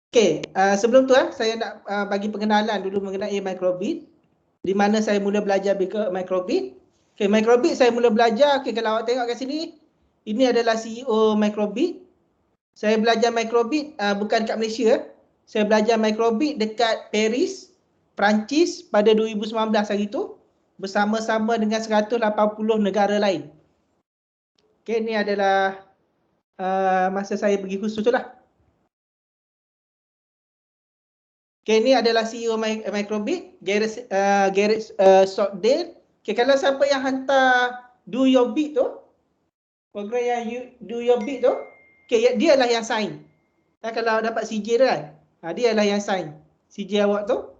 Okey, sebelum tu saya nak bagi pengenalan dulu mengenai microbit. Di mana saya mula belajar microbit. Okey, microbit saya mula belajar, okey, kalau awak tengok kat sini, ini adalah CEO microbit. Saya belajar microbit bukan kat Malaysia. Saya belajar microbit dekat Paris, Perancis pada 2019 hari tu bersama-sama dengan 180 negara lain. Okey, ini adalah masa saya pergi khusus tu lah. Okay, ini adalah CEO Microbit, Gareth Stockdale. Okay, kalau siapa yang hantar Do Your Bit tu, program yang Do Your Bit tu, okay, dia lah yang sign. Kalau dapat CJ tu kan, dia lah yang sign CJ awak tu.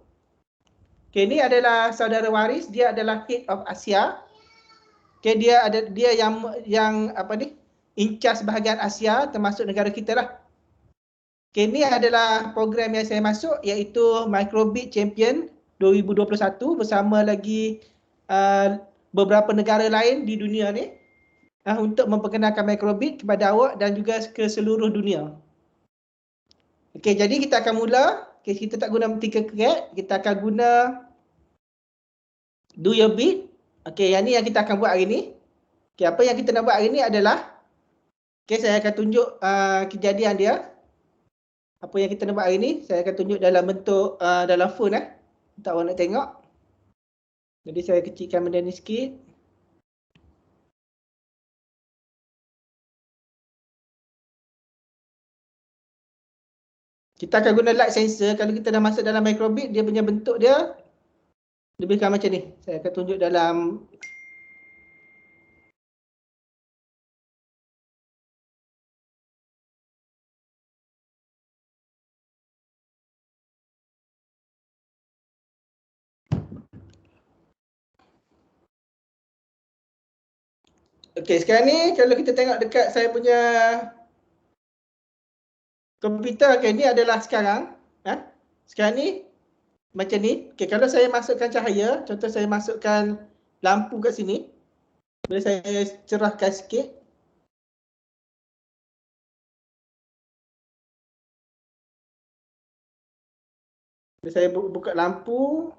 Okay, ini adalah saudara waris, dia adalah Head of Asia. Okay, dia yang apa ni, in charge bahagian Asia termasuk negara kita lah. Okay, ini adalah program yang saya masuk iaitu Microbit Champion 2021 bersama lagi beberapa negara lain di dunia ni untuk memperkenalkan microbit kepada awak dan juga ke seluruh dunia. Okey, jadi kita akan mula. Okay, kita tak guna Tinkercad, kita akan guna Do Your Bit. Okey, yang ni yang kita akan buat hari ni. Okey, apa yang kita nak buat hari ni adalah, okey, saya akan tunjuk kejadian dia. Apa yang kita nak buat hari ni, saya akan tunjuk dalam bentuk dalam phone untuk awak nak tengok. Jadi saya kecilkan benda ni sikit. Kita akan guna light sensor. Kalau kita dah masuk dalam microbit, dia punya bentuk dia lebih kurang macam ni. Saya akan tunjuk dalam okey, sekarang ni kalau kita tengok dekat saya punya komputer, okey, ni adalah sekarang. Sekarang ni macam ni. Okey, kalau saya masukkan cahaya, contoh saya masukkan lampu kat sini. Boleh saya cerahkan sikit. Boleh saya buka lampu.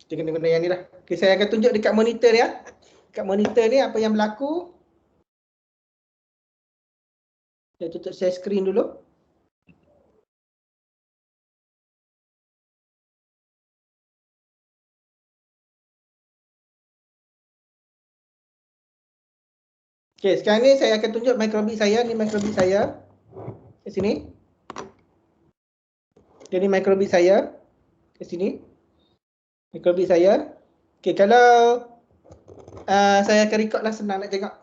Kita kena guna yang ni lah. Okay, saya akan tunjuk dekat monitor ni. Dekat monitor ni apa yang berlaku. Saya tutup share screen dulu. Okay, sekarang ni saya akan tunjuk microbit saya. Ni microbit saya. Kat sini. Jadi microbit saya. Kat sini. Microbit saya. Okay, kalau saya akan record lah, senang nak tengok.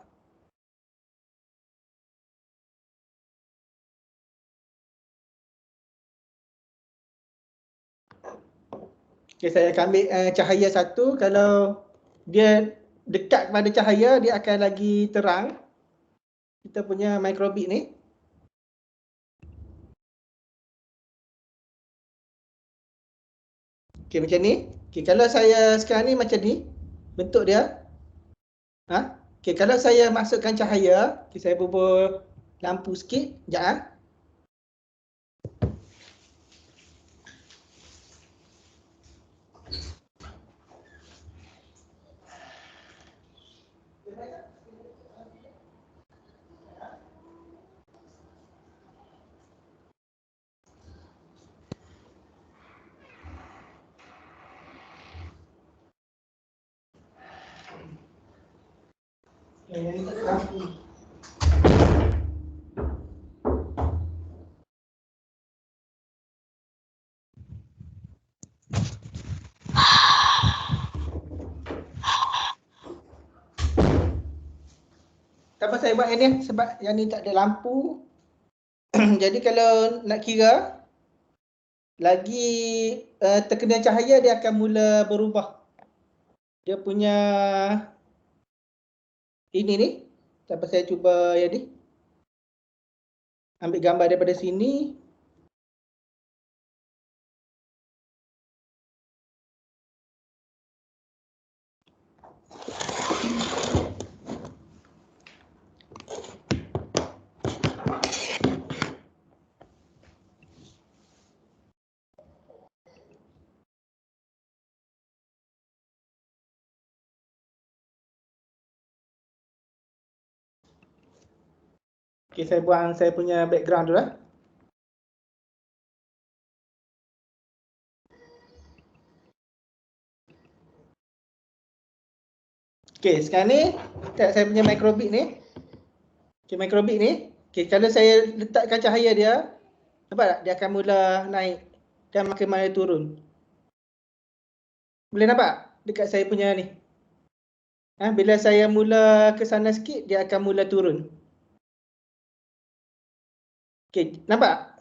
Okay, saya akan ambil cahaya satu. Kalau dia dekat kepada cahaya, dia akan lagi terang. Kita punya microbit ni. Okay, macam ni. Okay, kalau saya sekarang ni macam ni. Bentuk dia. Okay, kalau saya masukkan cahaya. Okay, saya bubur lampu sikit. Sekejap. Yang ni tak ada lampu. Kenapa saya buat yang ni? Sebab yang ni tak ada lampu. Jadi kalau nak kira, lagi terkena cahaya, dia akan mula berubah. Dia punya ini ni. Sampai saya cuba yang ni. Ambil gambar daripada sini. Okey, saya buang saya punya background dulu lah. Okey, sekarang ni saya punya microbit ni. Okey, microbit ni. Okey, kalau saya letakkan cahaya dia, nampak tak? Dia akan mula naik dan makin mula turun. Boleh nampak dekat saya punya ni? Bila saya mula ke sana sikit, dia akan mula turun. Okey, nampak?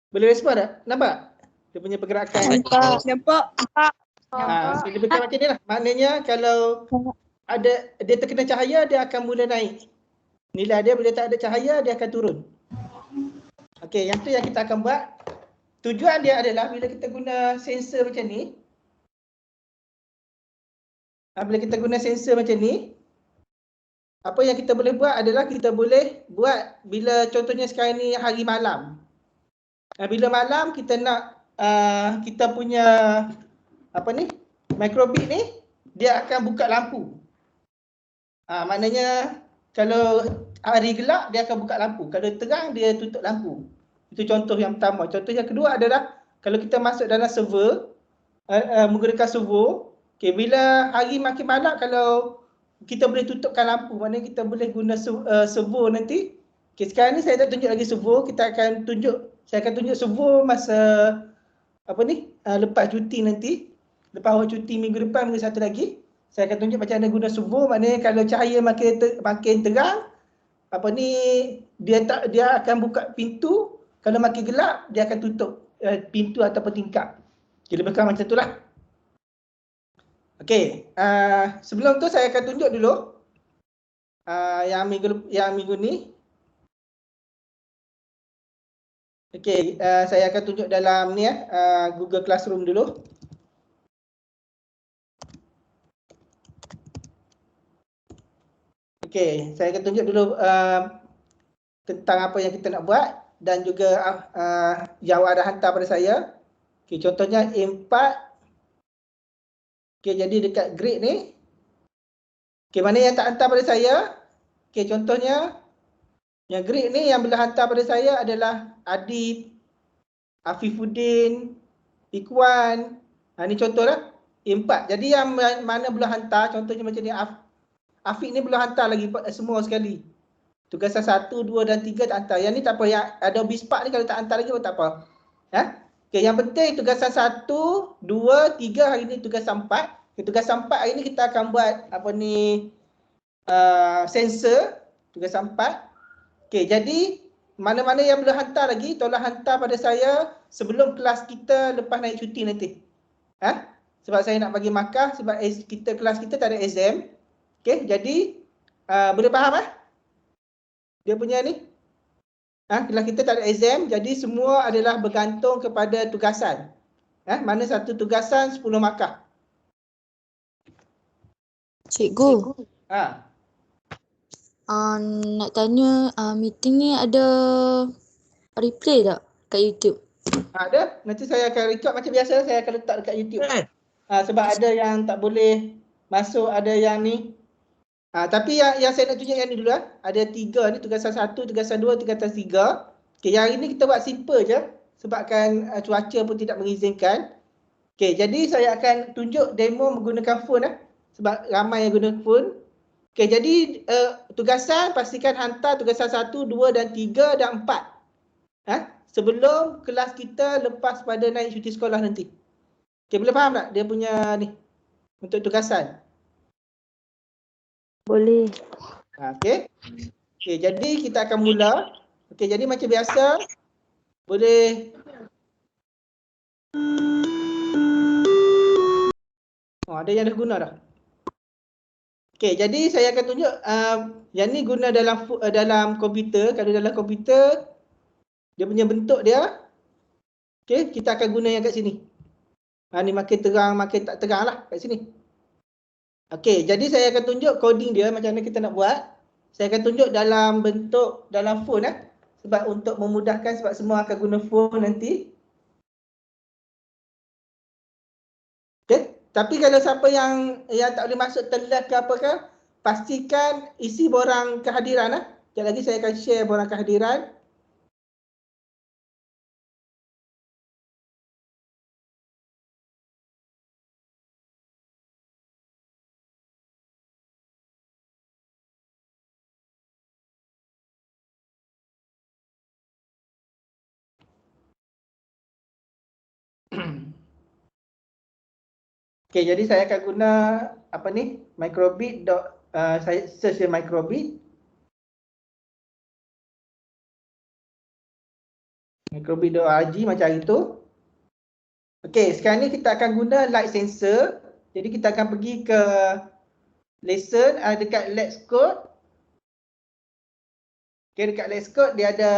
Boleh respon tak? Nampak? Dia punya pergerakan. Nampak. Lebih kurang macam ni lah. Maknanya kalau dia terkena cahaya, dia akan mula naik. Nilai dia bila tak ada cahaya, dia akan turun. Okey, yang tu yang kita akan buat. Tujuan dia adalah bila kita guna sensor macam ni, bila kita guna sensor macam ni, apa yang kita boleh buat adalah kita boleh buat bila contohnya sekarang ni hari malam. Bila malam kita nak kita punya apa ni, microbit ni, dia akan buka lampu. Maknanya kalau hari gelap dia akan buka lampu, kalau terang dia tutup lampu. Itu contoh yang pertama. Contoh yang kedua adalah kalau kita masuk dalam server menggunakan servo, okay, bila hari makin malam kalau kita boleh tutupkan lampu, maknanya kita boleh guna servo nanti. Okay, sekarang ni saya tak tunjuk lagi servo, saya akan tunjuk servo masa apa ni, lepas cuti nanti, lepas awal cuti minggu depan, minggu satu lagi. Saya akan tunjuk macam mana guna servo, maknanya kalau cahaya makin terang, apa ni, dia akan buka pintu, kalau makin gelap dia akan tutup pintu ataupun tingkap. Jadi lebih kurang macam itulah. Okey, sebelum tu saya akan tunjuk dulu yang minggu ni. Okey, saya akan tunjuk dalam ni Google Classroom dulu. Okey, saya akan tunjuk dulu tentang apa yang kita nak buat dan juga yang ada hantar pada saya. Okey, contohnya A4. Okey, jadi dekat grade ni. Okey, mana yang tak hantar pada saya? Okey, contohnya yang grade ni yang bila hantar pada saya adalah Adib, Afifuddin, Ikwan. Ni contohlah A4. Jadi yang mana belum hantar, contohnya macam ni, Afiq ni belum hantar lagi semua sekali. Tugasan 1, 2 dan 3 tak hantar. Yang ni tak apa, yang Adobe Spark ni kalau tak hantar lagi pun tak apa. Okey, yang penting tugasan 1, 2, 3 hari ni tugasan 4. Okay, tugasan 4 hari ni kita akan buat apa ni, sensor tugasan 4. Okey, jadi mana-mana yang belum hantar lagi, tolong hantar pada saya sebelum kelas kita lepas naik cuti nanti. Sebab saya nak bagi markah, sebab kelas kita tak ada exam. Okey, jadi boleh faham dia punya ni? Kelas kita tak ada exam, jadi semua adalah bergantung kepada tugasan. Mana satu tugasan 10 markah. Cikgu. Nak tanya, meeting ni ada replay tak kat YouTube? Ada. Nanti saya akan record macam biasa, saya akan letak dekat YouTube. Sebab ada yang tak boleh masuk, ada yang ni. Tapi yang saya nak tunjuk yang ni dulu. Ada 3 ni, tugasan 1, tugasan 2, tugasan 3. Okay, yang ini kita buat simple je. Sebabkan cuaca pun tidak mengizinkan. Okay, jadi saya akan tunjuk demo menggunakan phone. Sebab ramai yang guna phone. Okay, jadi tugasan pastikan hantar tugasan 1, 2 dan 3 dan 4. Sebelum kelas kita lepas pada naik cuti sekolah nanti. Okay, boleh faham tak dia punya ni untuk tugasan? Boleh. Okay, jadi kita akan mula. Okay, jadi macam biasa boleh. Ada yang dah guna dah. Okay, jadi saya akan tunjuk yang ni guna dalam komputer. Kalau dalam komputer dia punya bentuk dia. Okay, kita akan guna yang kat sini. Ni makin terang, makin tak terang lah kat sini. Okay, jadi saya akan tunjuk coding dia macam mana kita nak buat. Saya akan tunjuk dalam bentuk dalam phone sebab untuk memudahkan, sebab semua akan guna phone nanti. Okay, tapi kalau siapa yang tak boleh masuk telat ke apa ke, pastikan isi borang kehadiran Sekejap lagi saya akan share borang kehadiran. Okey, jadi saya akan guna apa ni? Microbit. Saya search dia microbit. Microbit.org macam itu. Okey, sekarang ni kita akan guna light sensor. Jadi kita akan pergi ke lesson dekat Let's Code. Okey, dekat Let's Code dia ada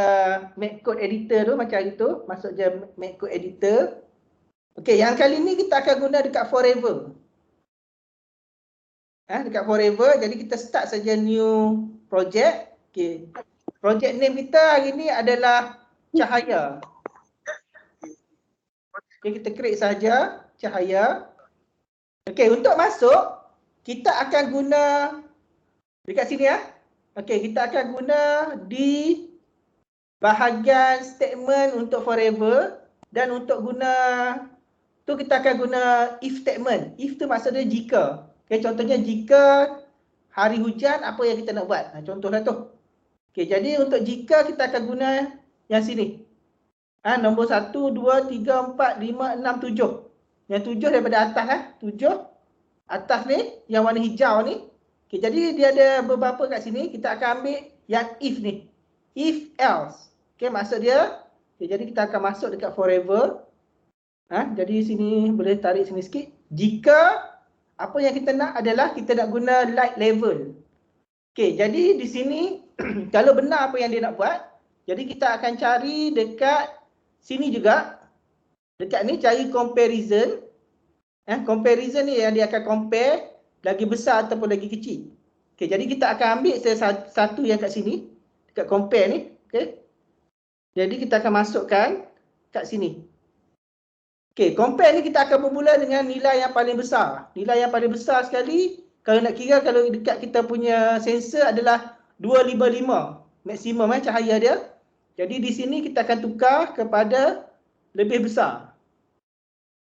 make code editor tu macam itu. Masuk je make code editor. Okey, yang kali ni kita akan guna dekat Forever. Dekat Forever, jadi kita start saja new project. Okey. Project name kita hari ni adalah Cahaya. Okey, kita create saja Cahaya. Okey, untuk masuk kita akan guna dekat sini ya. Okey, kita akan guna di bahagian statement untuk Forever, dan untuk guna tu kita akan guna if statement. If tu maksudnya jika. Okay, contohnya jika hari hujan, apa yang kita nak buat? Contohnya tu. Okay, jadi untuk jika kita akan guna yang sini. Nombor 1, 2, 3, 4, 5, 6, 7. Yang 7 daripada atas 7. Atas ni, yang warna hijau ni. Okay, jadi dia ada beberapa kat sini. Kita akan ambil yang if ni. If else. Okay, maksud dia. Okay, jadi kita akan masuk dekat Forever. Jadi sini boleh tarik sini sikit. Jika apa yang kita nak adalah kita nak guna light level. Okey, jadi di sini kalau benar apa yang dia nak buat, jadi kita akan cari dekat sini juga. Dekat ni cari comparison. Comparison ni yang dia akan compare lagi besar ataupun lagi kecil. Okey, jadi kita akan ambil satu yang kat sini, dekat compare ni, okey. Jadi kita akan masukkan kat sini. Okey, compare ni kita akan bermula dengan nilai yang paling besar. Nilai yang paling besar sekali, kalau nak kira kalau dekat kita punya sensor adalah 255 maksimum cahaya dia. Jadi di sini kita akan tukar kepada lebih besar.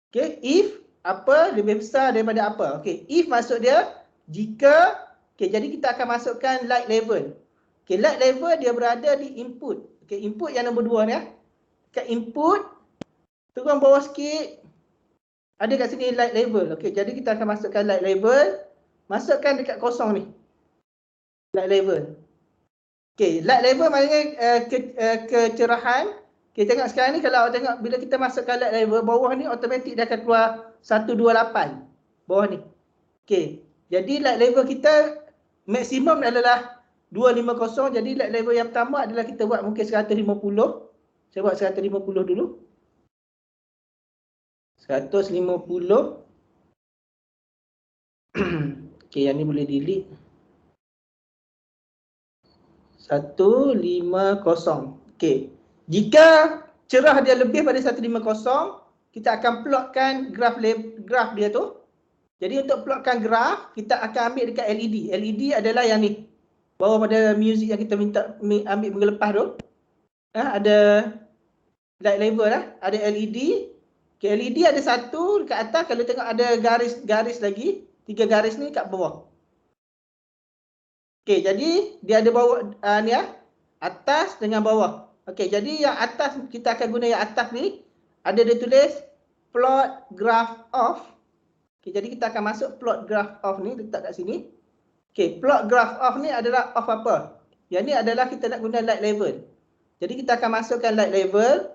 Okey, if apa lebih besar daripada apa. Okey, if maksud dia jika, okey, jadi kita akan masukkan light level. Okey, light level dia berada di input. Okey, input yang nombor 2 ni Kat input turun bawah sikit. Ada kat sini light level. Okey, jadi kita akan masukkan light level. Masukkan dekat kosong ni. Light level. Okey, light level maknanya kecerahan. Okey, tengok sekarang ni kalau awak tengok bila kita masukkan light level, bawah ni automatik dia akan keluar 128. Bawah ni. Okey, jadi light level kita maksimum adalah 250. Jadi light level yang pertama adalah kita buat mungkin 150. Saya buat 150 dulu. 150. Okey, yang ni boleh delete. 150. Okey. Jika cerah dia lebih pada 150, kita akan plotkan graf dia tu. Jadi untuk plotkan graf, kita akan ambil dekat LED. LED adalah yang ni. Bawah pada music yang kita minta ambil minggu lepas tu. Ada light level ada LED. Okay, LED ada satu dekat atas. Kalau tengok ada garis lagi, 3 garis ni kat bawah. Okey, jadi dia ada bawah ni atas dengan bawah. Okey, jadi yang atas kita akan guna yang atas ni ada dia tulis plot graph of. Okey, jadi kita akan masuk plot graph of ni, letak kat sini. Okey, plot graph of ni adalah of apa? Yang ni adalah kita nak guna light level. Jadi kita akan masukkan light level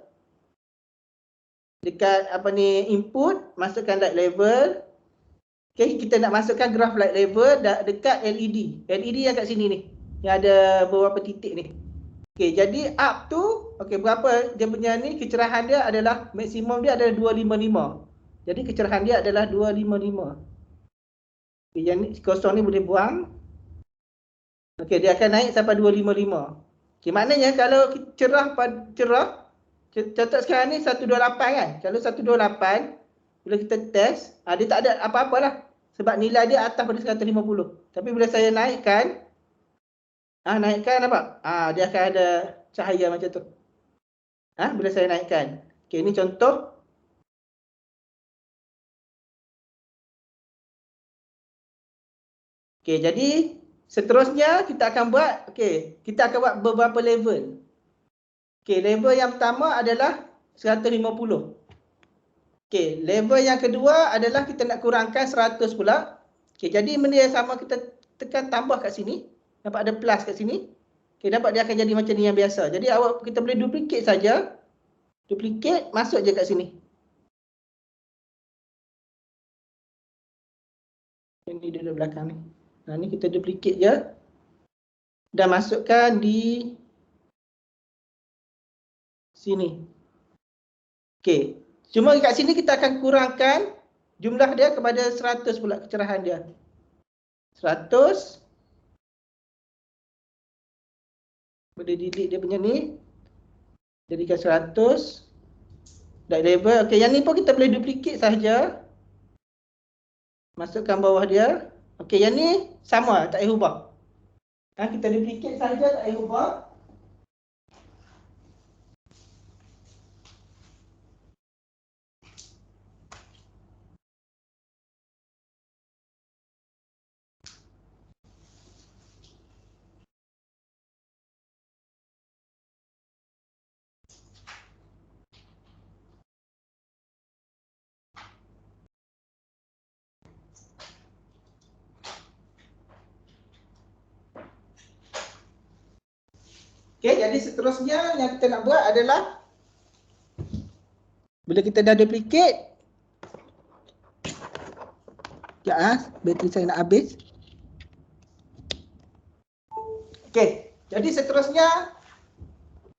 dekat apa ni input, masukkan light level. Okey, kita nak masukkan graf light level dekat LED. LED yang kat sini ni. Yang ada beberapa titik ni. Okey, jadi up tu, okey, berapa dia punya ni kecerahan dia adalah maksimum dia adalah 255. Jadi kecerahan dia adalah 255. Okey, yang ni kosong ni boleh buang. Okey, dia akan naik sampai 255. Okey, maknanya kalau cerah, contoh sekarang ni 128 kan. Kalau 128, bila kita test, dia tak ada apa-apa lah. Sebab nilai dia atas pada 150. Tapi bila saya naikkan, Naikkan nampak? Dia akan ada cahaya macam tu. Bila saya naikkan. Okey, ini contoh. Okey, jadi seterusnya kita akan buat, kita akan buat beberapa level. Okey, level yang pertama adalah 150. Okey, level yang kedua adalah kita nak kurangkan 100 pula. Okey, jadi benda yang sama kita tekan tambah kat sini. Nampak ada plus kat sini. Okey, nampak dia akan jadi macam ni yang biasa. Jadi kita boleh duplicate saja. Duplicate, masuk je kat sini. Ini duduk belakang ni. Ni kita duplicate je. Dan masukkan di sini. Okey. Cuma kat sini kita akan kurangkan jumlah dia kepada 100 pula kecerahan dia. 100. Boleh delete dia punya ni. Jadikan 100. Dah level. Okey, yang ni pun kita boleh duplicate saja. Masukkan bawah dia. Okey, yang ni sama, tak payah ubah. Kita duplicate saja, tak payah ubah. Okey, jadi seterusnya yang kita nak buat adalah bila kita dah duplicate. Sekejap, bateri saya nak habis. Okey, jadi seterusnya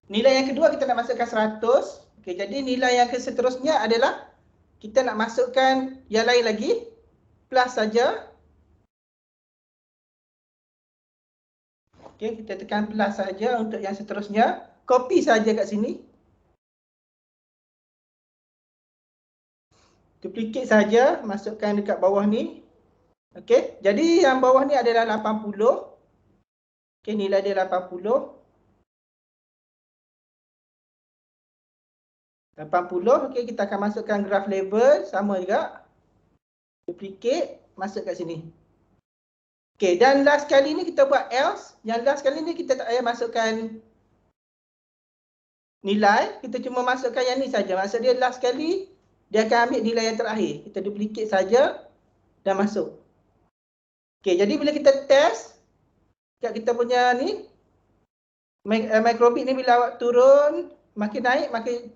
nilai yang kedua kita nak masukkan 100. Okey, jadi nilai yang seterusnya adalah kita nak masukkan yang lain lagi. Plus saja. Okey, kita tekan plus saja untuk yang seterusnya. Copy saja kat sini. Duplicate saja, masukkan dekat bawah ni. Okey, jadi yang bawah ni adalah 80. Okey, nilai dia 80. 80. Okey, kita akan masukkan graph label sama juga. Duplicate, masuk kat sini. Okey, dan last kali ni kita buat else. Yang last kali ni kita tak payah masukkan nilai, kita cuma masukkan yang ni saja. Maksud dia last kali dia akan ambil nilai yang terakhir. Kita duplicate saja dan masuk. Okey, jadi bila kita test kat kita punya ni microbit ni, bila awak turun makin naik makin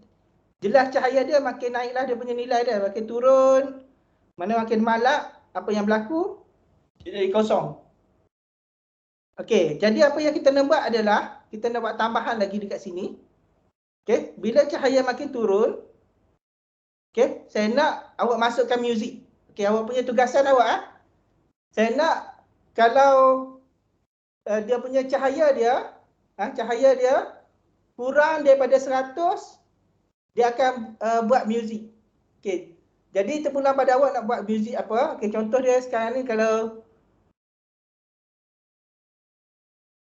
jelas cahaya dia, makin naiklah dia punya nilai dia. Makin turun, mana makin malap, apa yang berlaku? Dia jadi kosong. Okey, jadi apa yang kita nak buat adalah kita nak buat tambahan lagi dekat sini. Okey, bila cahaya makin turun, okey, saya nak awak masukkan muzik. Okey, awak punya tugasan awak saya nak kalau dia punya cahaya dia kurang daripada 100, dia akan buat muzik. Okey. Jadi terpulang pada awak nak buat muzik apa. Okey, contoh dia sekarang ni kalau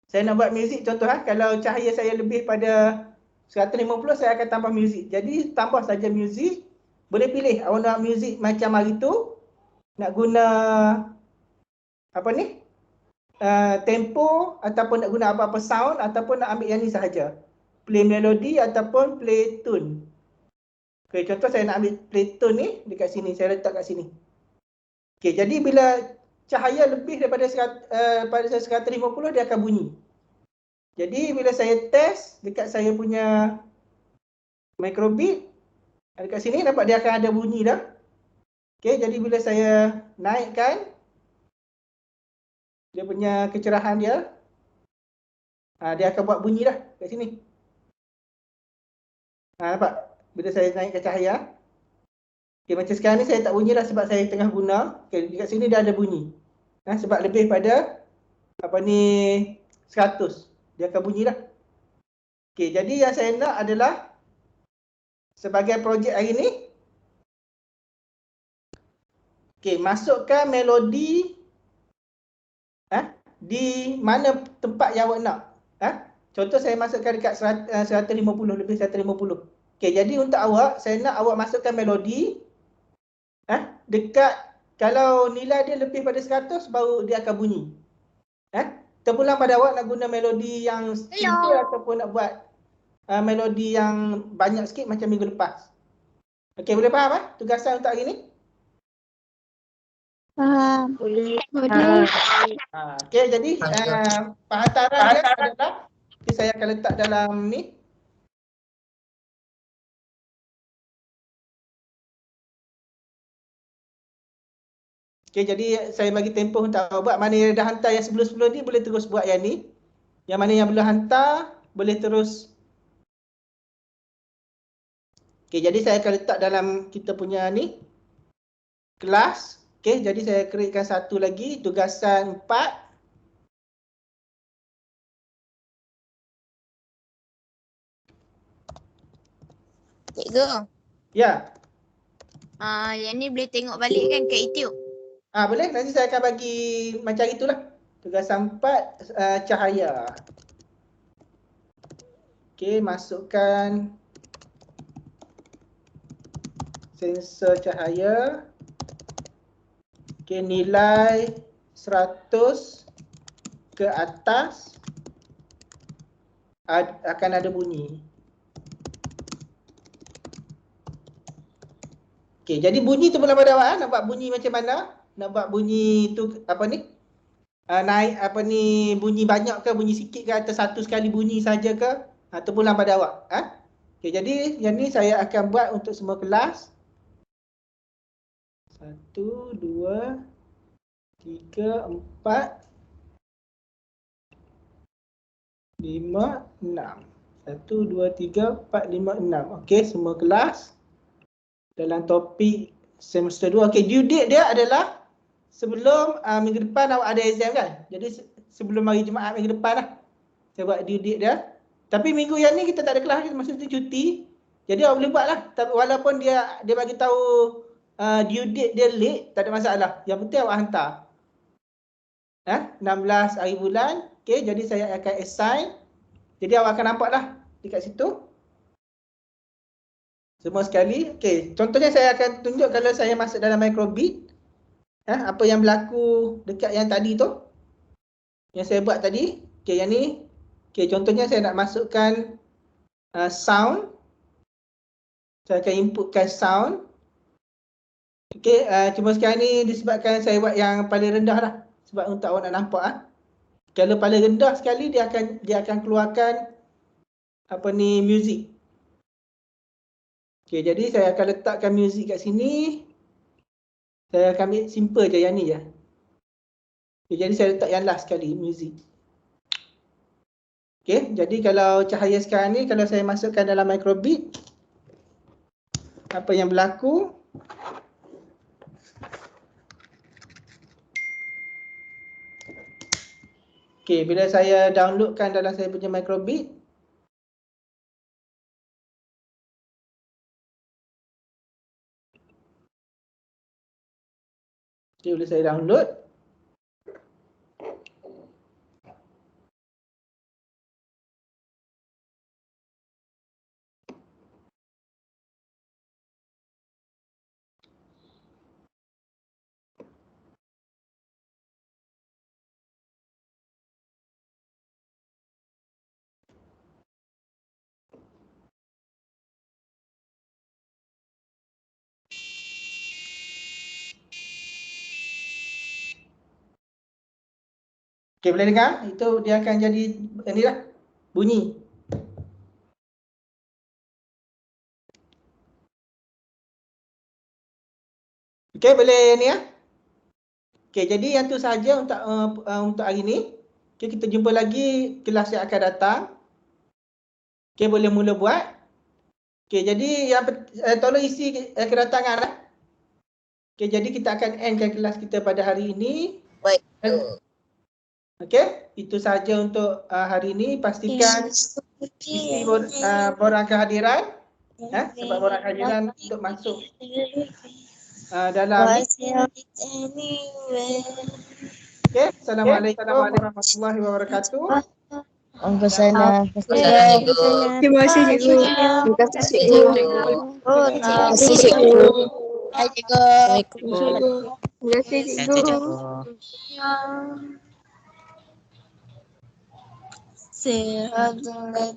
saya nak buat muzik, contoh kalau cahaya saya lebih pada 150, saya akan tambah muzik. Jadi tambah saja muzik. Boleh pilih awak nak muzik macam hari tu, nak guna apa ni? Tempo, ataupun nak guna apa-apa sound, ataupun nak ambil yang ni sahaja. Play melody ataupun play tune. Okey, contoh saya nak ambil play tune ni dekat sini, saya letak kat sini. Okey, jadi bila cahaya lebih daripada 150, dia akan bunyi. Jadi bila saya test dekat saya punya microbit, dekat sini nampak dia akan ada bunyi dah. Okey, jadi bila saya naikkan dia punya kecerahan dia, dia akan buat bunyi dah kat sini. Nampak? Bila saya naikkan cahaya. Okey, macam sekarang ni saya tak bunyi dah sebab saya tengah guna. Okey, dekat sini dia ada bunyi. Sebab lebih pada apa ni 100. Dia akan bunyi dah. Okey, jadi yang saya nak adalah sebagai projek hari ni, okey, masukkan melodi di mana tempat yang awak nak. Contoh saya masukkan dekat 150, lebih 150. Okey, jadi untuk awak, saya nak awak masukkan melodi dekat, kalau nilai dia lebih pada 100 baru dia akan bunyi. Terpulang pada awak nak guna melodi yang simple ataupun nak buat melodi yang banyak sikit macam minggu lepas. Okey, boleh faham tugasan untuk hari ni? Faham. Boleh. Okey, jadi penghantaran dia adalah saya akan letak dalam ni. Okey, jadi saya bagi tempoh untuk awak buat. Mana yang dah hantar yang sebelum-sebelum ni boleh terus buat yang ni. Yang mana yang belum hantar boleh terus. Okey, jadi saya akan letak dalam kita punya ni kelas. Okey, jadi saya createkan satu lagi, tugasan 4. Cikgu. Ya. Yang ni boleh tengok balik kan kat YouTube? Boleh, nanti saya akan bagi macam itulah. Tugasan 4 cahaya. Okey, masukkan sensor cahaya. Okey, nilai 100 ke atas akan ada bunyi. Okey, jadi bunyi tu mula pada awak nak buat bunyi macam mana? Nak buat bunyi tu apa ni? Naik apa ni, bunyi banyak ke, bunyi sikit ke, atau satu sekali bunyi saja ke? Terpulang pada awak. Okey, jadi yang ni saya akan buat untuk semua kelas. 1, 2, 3, 4, 5, 6. 1, 2, 3, 4, 5, 6. Okey, semua kelas dalam topik semester 2. Okey, due date dia adalah sebelum minggu depan awak ada exam kan? Jadi sebelum hari Jumaat minggu depan lah saya buat due date dia. Tapi minggu yang ni kita tak ada kelas, masa tu cuti. Jadi awak boleh buat lah. Walaupun dia bagi tahu due date dia late, tak ada masalah. Yang penting awak hantar. 16 hari bulan. Okey, jadi saya akan assign. Jadi awak akan nampak lah dekat situ. Semua sekali. Okey, contohnya saya akan tunjuk kalau saya masuk dalam microbit. Apa yang berlaku dekat yang tadi tu. Yang saya buat tadi. Okey, yang ni. Okey, contohnya saya nak masukkan sound. Saya akan inputkan sound. Okey, cuma sekarang ni disebabkan saya buat yang paling rendah lah. Sebab untuk awak nak nampak. Kalau paling rendah sekali dia akan keluarkan apa ni, music. Okey, jadi saya akan letakkan music kat sini. Saya akan ambil simple je yang ni je. Okay, jadi saya letak yang last sekali, music. Okey, jadi kalau cahaya sekarang ni, kalau saya masukkan dalam microbit, apa yang berlaku? Okey, bila saya downloadkan dalam saya punya microbit, okey, boleh saya download. Okey, boleh dengar? Itu dia akan jadi ni lah, bunyi. Okey, boleh ni ya. Okey, jadi yang tu saja untuk hari ni. Okey, kita jumpa lagi kelas yang akan datang. Okey, boleh mula buat. Okey, jadi yang tolong isi kedatangan lah. Okey, jadi kita akan endkan kelas kita pada hari ini. Baik. Okey, itu saja untuk hari ini. Pastikan isi borang kehadiran. Sebab borang kehadiran untuk masuk dalam. Okay, Assalamualaikum warahmatullahi wabarakatuh. Waalaikumsalam. Terima kasih cikgu. Terima kasih cikgu. Terima kasih cikgu. Hai cikgu. Terima kasih cikgu. Sehat, yang